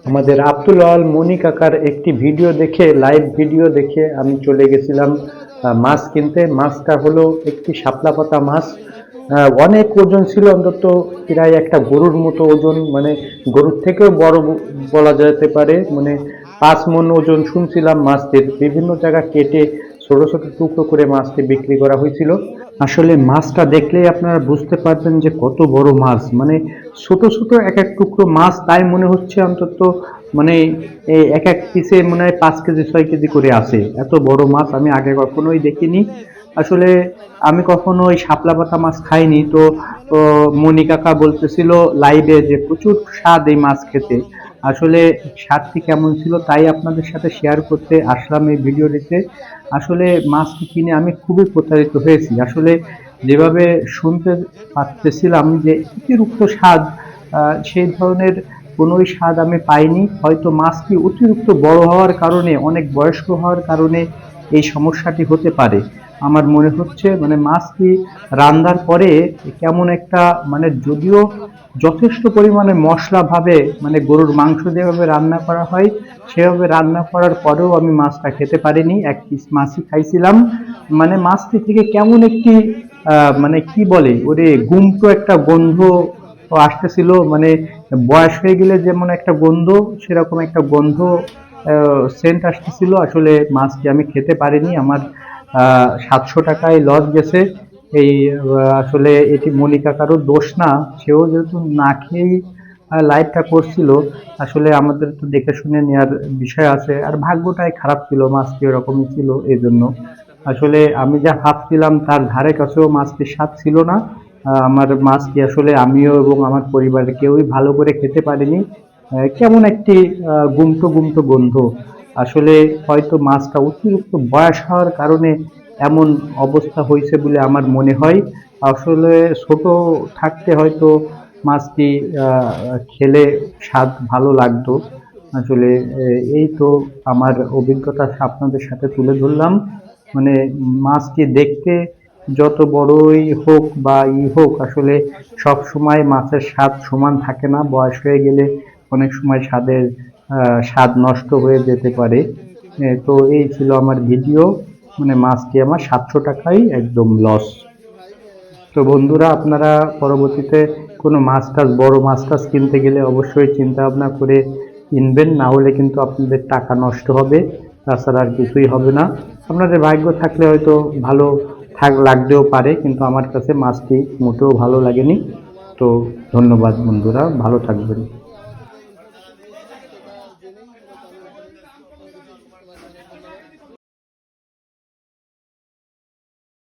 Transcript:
আমাদের আব্দুল আল মনি কাকার একটি ভিডিও দেখে, লাইভ ভিডিও দেখে আমি চলে গেছিলাম মাছ কিনতে। মাছটা হলো একটি শাপলা পাতা মাছ। অনেক ওজন ছিল, অন্তত প্রায় একটা গরুর মতো ওজন, মানে গরুর থেকেও বড় বলা যেতে পারে। মানে 5 মণ ওজন শুনছিলাম মাছটির। বিভিন্ন জায়গা কেটে ছোট ছোট টুকরো করে মাছটি বিক্রি করা হয়েছিল। আসলে মাছটা দেখলেই আপনারা বুঝতে পারবেন যে কত বড় মাছ। মানে ছোট ছোট এক এক টুকরো মাছ, তাই মনে হচ্ছে অন্তত মানে এক এক পিসে মনে হয় 5 কেজি 6 কেজি করে আছে। এত বড় মাছ আমি আগে কখনোই দেখিনি। আসলে আমি কখনো ওই শাপলা পাতা মাছ খাইনি। তো মনি কাকা বলতেছিল লাইভে যে প্রচুর স্বাদ এই মাছ খেতে। আসলে স্বাদটি কেমন ছিল তাই আপনাদের সাথে শেয়ার করতে আসলাম এই ভিডিওটিতে। আসলে মাছটি কিনে আমি খুবই প্রতারিত হয়েছি। আসলে যেভাবে শুনতে পাচ্ছিলাম যে অতিরিক্ত স্বাদ, সেই ধরনের কোনোই স্বাদ আমি পাইনি। হয়তো মাছটি অতিরিক্ত বড় হওয়ার কারণে, অনেক বয়স্ক হওয়ার কারণে এই সমস্যাটি হতে পারে। আমার মনে হচ্ছে মানে মাছটি রান্নার পরে কেমন একটা, মানে যদিও যথেষ্ট পরিমাণে মশলা ভাবে, মানে গরুর মাংস যেভাবে রান্না করা হয় সেভাবে রান্না করার পরেও আমি মাছটা খেতে পারিনি। এক পিস মাছই খাইছিলাম। মানে মাছটি থেকে কেমন একটি মানে কি বলে ওরে, গুমটো একটা গন্ধ আসতেছিল। মানে বয়স হয়ে গেলে যেমন একটা গন্ধ, সেরকম একটা গন্ধ, সেন্ট আসতেছিল। আসলে মাছটি আমি খেতে পারিনি। আমার 700 টাকায় লস গেছে। এই আসলে এটি মনি কাকারও দোষ না, সেও যেহেতু না খেয়েই লাইভটা করছিল। আসলে আমাদের তো দেখে শুনে নেওয়ার বিষয় আছে। আর ভাগ্যটাই খারাপ ছিল, মাছটি ওরকমই ছিল এই জন্য। আসলে আমি যা ভাবছিলাম তার ধারে কাছেও মাছটির স্বাদ ছিল না। আমার মাছটি আসলে আমিও এবং আমার পরিবারের কেউই ভালো করে খেতে পারিনি। কেমন একটি গুমটো গুমটো গন্ধ। আসলে হয়তো মাছটা অতিরিক্ত বয়স হওয়ার কারণে এমন অবস্থা হয়েছে বলে আমার মনে হয়। আসলে ছোট থাকতে হয়তো মাছটি খেলে স্বাদ ভালো লাগতো। আসলে এই তো আমার অভিজ্ঞতা আপনাদের সাথে তুলে ধরলাম। মানে মাছটি দেখতে যত বড়ই হোক বা হোক, আসলে সব সময় মাছের স্বাদ সমান থাকে না। বয়স হয়ে গেলে অনেক সময় স্বাদ নষ্ট হয়ে যেতে পারে। তো এই ছিল আমার ভিডিও। মানে মাছটি আমার 700 টাকাই একদম লস। তো বন্ধুরা, আপনারা পরবর্তীতে কোনো মাছ টাছ, বড় মাছ টাছ কিনতে গেলে অবশ্যই চিন্তা ভাবনা করে কিনবেন, না হলে কিন্তু আপনাদের টাকা নষ্ট হবে। তাছাড়া আর কিছুই হবে না। আপনাদের ভাগ্য থাকলে হয়তো ভালো লাগতেও পারে, কিন্তু আমার কাছে মাছটি মোটেও ভালো লাগেনি। তো ধন্যবাদ বন্ধুরা, ভালো থাকবেন।